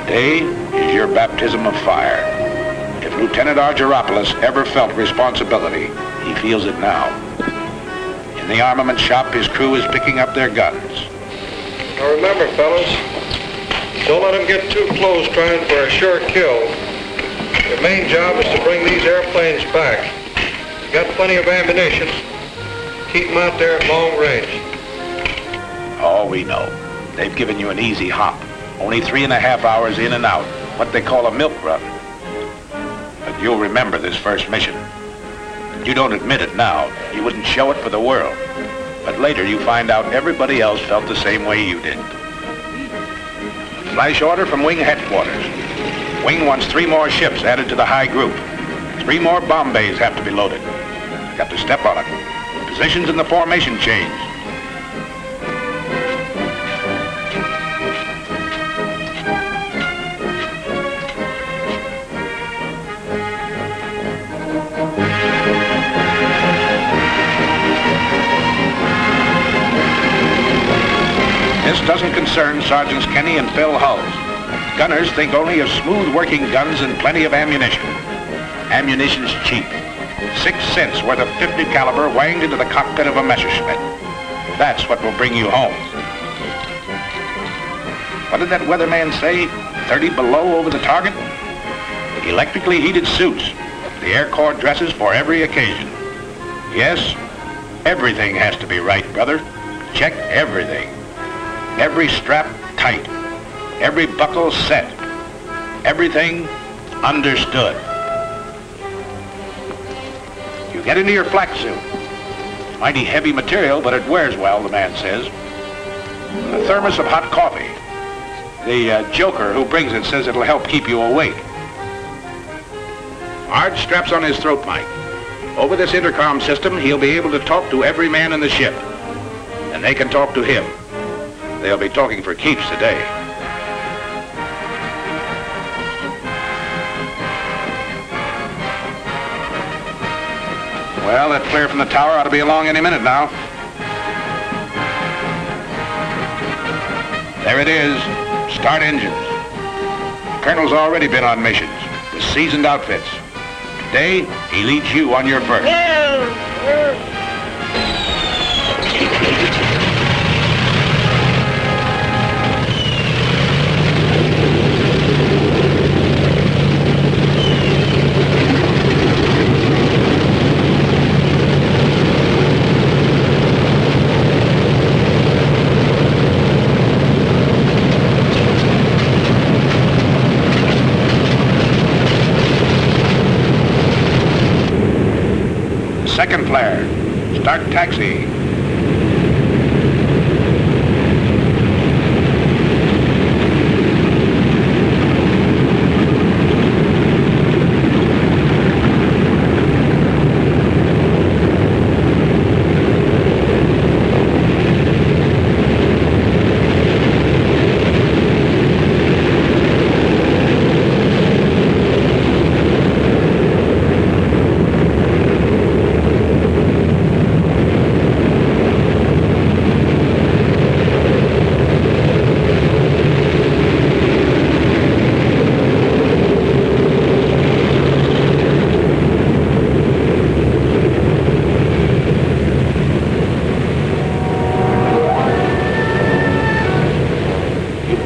Today is your baptism of fire. If Lieutenant Argyropoulos ever felt responsibility, he feels it now. In the armament shop, his crew is picking up their guns. Now remember, fellas, don't let them get too close trying for a sure kill. Your main job is to bring these airplanes back. You got plenty of ammunition. Keep them out there at long range. Oh, we know. They've given you an easy hop. Only 3.5 hours in and out. What they call a milk run. But you'll remember this first mission. You don't admit it now. You wouldn't show it for the world. But later you find out everybody else felt the same way you did. Flash order from Wing headquarters. Wing wants 3 more ships added to the high group. 3 more bomb bays have to be loaded. Got to step on it. Positions in the formation change. This doesn't concern Sergeants Kenny and Phil Hulls. Gunners think only of smooth-working guns and plenty of ammunition. Ammunition's cheap. 6 cents worth of .50 caliber wanged into the cockpit of a Messerschmitt. That's what will bring you home. What did that weatherman say? 30 below over the target? Electrically heated suits. The Air Corps dresses for every occasion. Yes, everything has to be right, brother. Check everything. Every strap tight. Every buckle set. Everything understood. You get into your flak suit. It's mighty heavy material, but it wears well, the man says. A thermos of hot coffee. The joker who brings it says it'll help keep you awake. Arg straps on his throat mic. Over this intercom system, he'll be able to talk to every man in the ship. And they can talk to him. They'll be talking for keeps today. Well, that flare from the tower ought to be along any minute now. There it is. Start engines. The Colonel's already been on missions with seasoned outfits. Today, he leads you on your first. Second flare. Start taxi.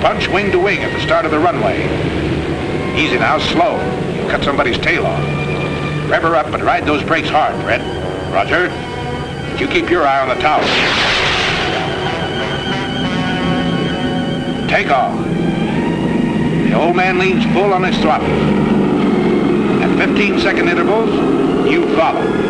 Punch wing to wing at the start of the runway. Easy now, slow. You'll cut somebody's tail off. Rev her up and ride those brakes hard, Fred. Roger. But you keep your eye on the tower. Take off. The old man leans full on his throttle. At 15-second intervals, you follow.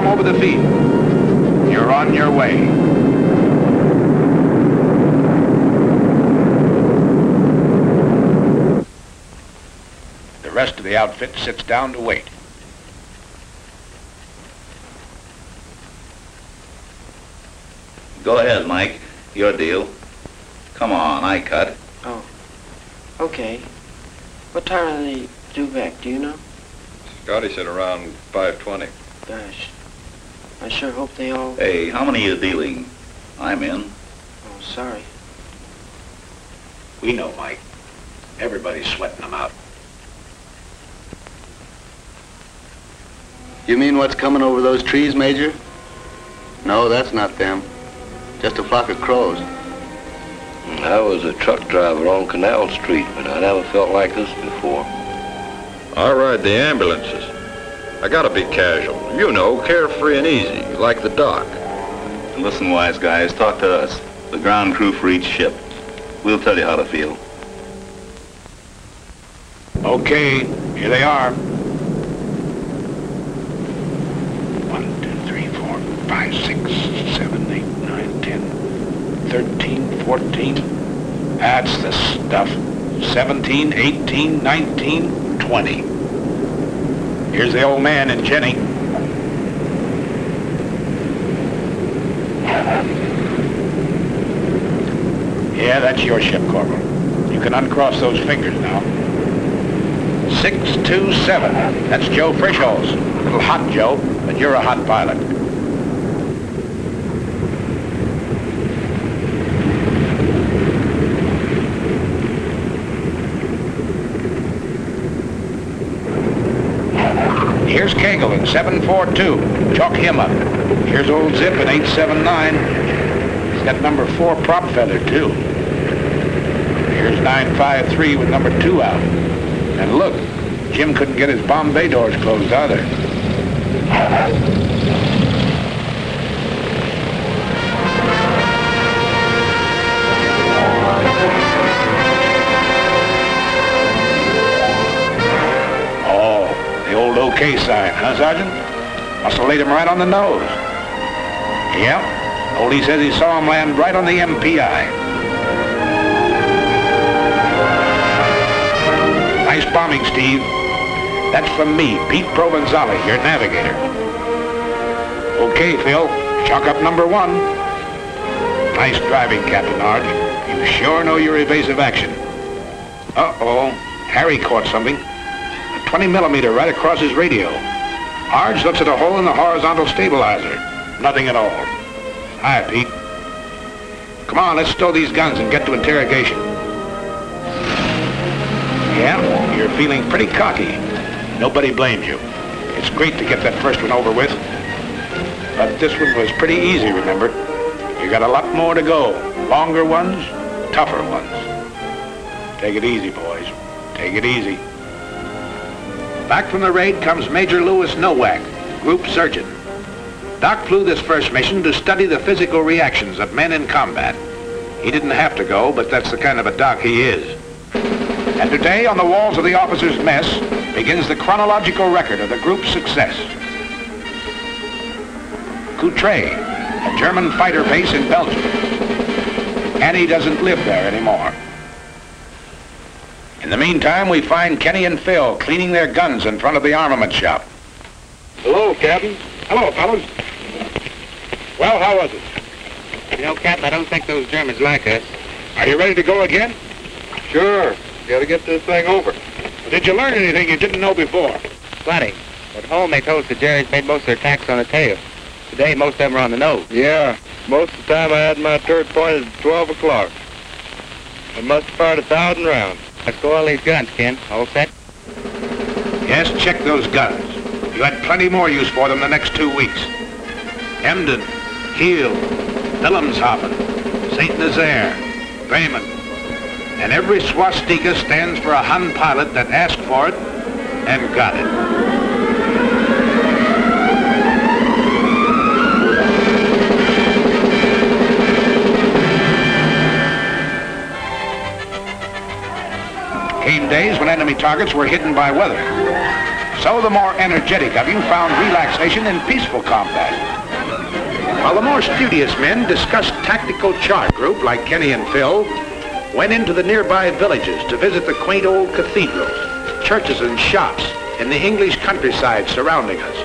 Over the field. You're on your way. The rest of the outfit sits down to wait. Go ahead, Mike. Your deal. Come on, I cut. Oh, okay. What time are they due back, do you know? Scotty said around 5:20. Gosh, I sure hope they all... Hey, how many are you dealing? I'm in. Oh, sorry. We know, Mike. Everybody's sweating them out. You mean what's coming over those trees, Major? No, that's not them. Just a flock of crows. I was a truck driver on Canal Street, but I never felt like this before. I ride the ambulances. I gotta be casual. You know, carefree and easy, like the doc. Listen, wise guys, talk to us. The ground crew for each ship. We'll tell you how to feel. Okay, here they are. 1, 2, 3, 4, 5, 6, 7, 8, 9, 10, 13, 14. That's the stuff. 17, 18, 19, 20. Here's the old man and Jenny. Yeah, that's your ship, Corporal. You can uncross those fingers now. 627. That's Joe Frischholz. A little hot, Joe, but you're a hot pilot. Here's Cagle in 742. Chalk him up. Here's old Zip in 879. He's got number 4 prop feather, too. Here's 953 with number 2 out. And look, Jim couldn't get his Bombay doors closed either. The old OK sign, huh, Sergeant? Must have laid him right on the nose. Yep. Oldie says he saw him land right on the MPI. Nice bombing, Steve. That's from me, Pete Provenzali, your navigator. Okay, Phil. Chalk up number 1. Nice driving, Captain Arge. You sure know your evasive action. Uh-oh. Harry caught something. 20 millimeter right across his radio. Arge looks at a hole in the horizontal stabilizer. Nothing at all. Hi, Pete. Come on, let's stow these guns and get to interrogation. Yeah, you're feeling pretty cocky. Nobody blames you. It's great to get that first one over with. But this one was pretty easy, remember? You got a lot more to go. Longer ones, tougher ones. Take it easy, boys. Take it easy. Back from the raid comes Major Louis Nowak, Group Surgeon. Doc flew this first mission to study the physical reactions of men in combat. He didn't have to go, but that's the kind of a doc he is. And today, on the walls of the officers' mess, begins the chronological record of the group's success. Coutray, a German fighter base in Belgium. Annie doesn't live there anymore. In the meantime, we find Kenny and Phil cleaning their guns in front of the armament shop. Hello, Captain. Hello, fellas. Well, how was it? You know, Captain, I don't think those Germans like us. Are you ready to go again? Sure. Gotta get this thing over. Did you learn anything you didn't know before? Plenty. At home, they told us the Jerry's made most of their attacks on the tail. Today, most of them are on the nose. Yeah. Most of the time I had my turret pointed at 12 o'clock. I must have fired 1,000 rounds. Let's go all these guns, Ken. All set? Yes, check those guns. You had plenty more use for them the next 2 weeks. Emden, Kiel, Wilhelmshaven, St. Nazaire, Bremen. And every swastika stands for a Hun pilot that asked for it and got it. Came days when enemy targets were hidden by weather. So the more energetic of you found relaxation in peaceful combat. While the more studious men discussed tactical chart group like Kenny and Phil, went into the nearby villages to visit the quaint old cathedrals, churches and shops in the English countryside surrounding us.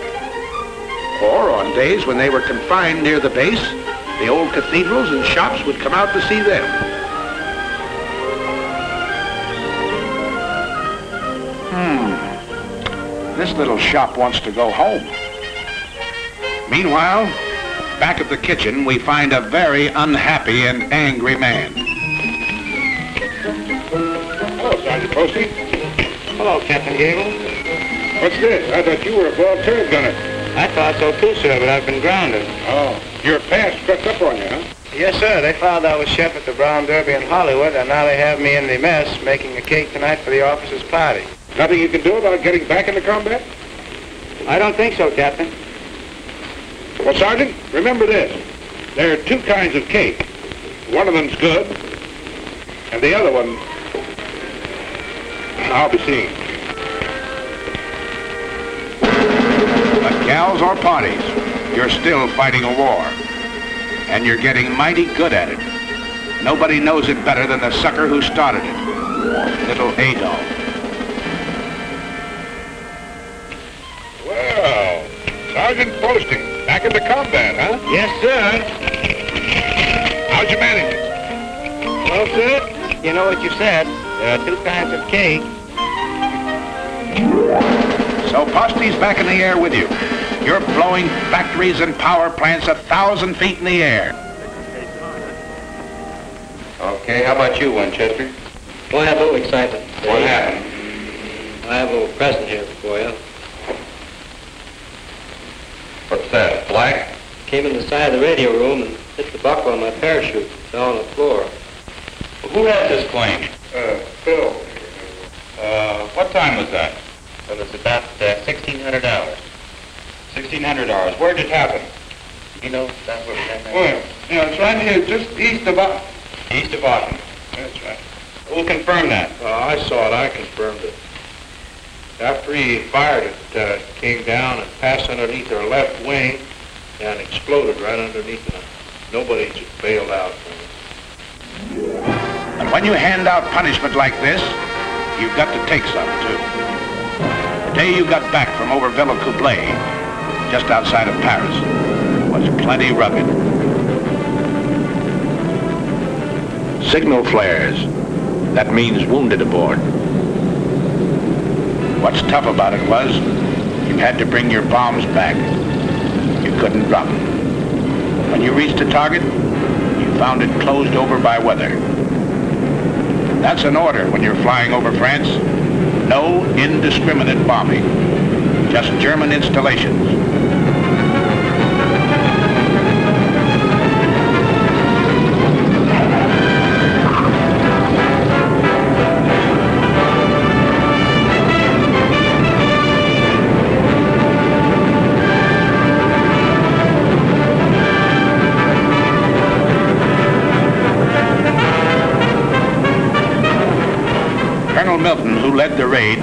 Or on days when they were confined near the base, The old cathedrals and shops would come out to see them. This little shop wants to go home. Meanwhile, back at the kitchen, we find a very unhappy and angry man. Hello, Sergeant Posty. Hello, Captain Gable. What's this? I thought you were a bald turret gunner. I thought so too, sir, but I've been grounded. Oh, your past crept up on you, huh? Yes, sir. They found I was chef at the Brown Derby in Hollywood, and now they have me in the mess making a cake tonight for the officers' party. Nothing you can do about getting back into combat? I don't think so, Captain. Well, Sergeant, remember this. There are two kinds of cake. One of them's good, and the other one, I'll be seeing. But gals or parties, you're still fighting a war. And you're getting mighty good at it. Nobody knows it better than the sucker who started it, little Adolf. Well, Sergeant Posting, back into combat, huh? Yes, sir. How'd you manage it? Well, sir, you know what you said. There are two kinds of cake. So Posty's back in the air with you. You're blowing factories and power plants 1,000 feet in the air. Okay, how about you, Winchester? Well, I have a little excitement. What happened? I have a little present here for you. What's that, black? Came in the side of the radio room and hit the buckle on my parachute. Fell on the floor. Who has this plane? Phil. What time was that? It was about 1,600 hours. $1,600. Where did it happen? You know, that was that. Well, yeah, it's right here, just east of us. East of Austin. That's right. Who'll confirm that? I saw it. I confirmed it. After he fired it, came down and passed underneath our left wing and exploded right underneath it. Nobody just bailed out. And when you hand out punishment like this, you've got to take some, too. The day you got back from over Villa Coublay, just outside of Paris, was plenty rugged. Signal flares. That means wounded aboard. What's tough about it was, you had to bring your bombs back. You couldn't drop them. When you reached the target, you found it closed over by weather. That's an order when you're flying over France. No indiscriminate bombing. Just German installations. Colonel Milton, who led the raid,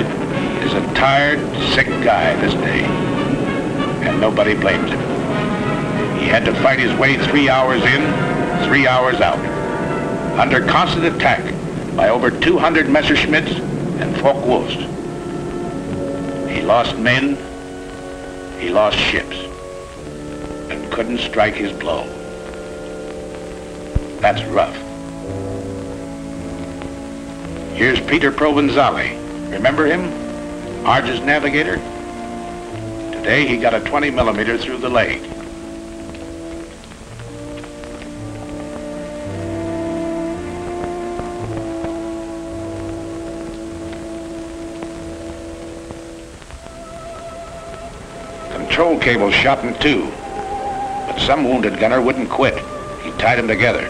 is a tired, sick guy this day, and nobody blames him. He had to fight his way 3 hours in, 3 hours out, under constant attack by over 200 Messerschmitts and Focke-Wulst. He lost men, he lost ships, and couldn't strike his blow. That's rough. Here's Peter Provenzali. Remember him? Arge's navigator? Today he got a 20 millimeter through the leg. Control cable shot in two, but some wounded gunner wouldn't quit. He tied them together.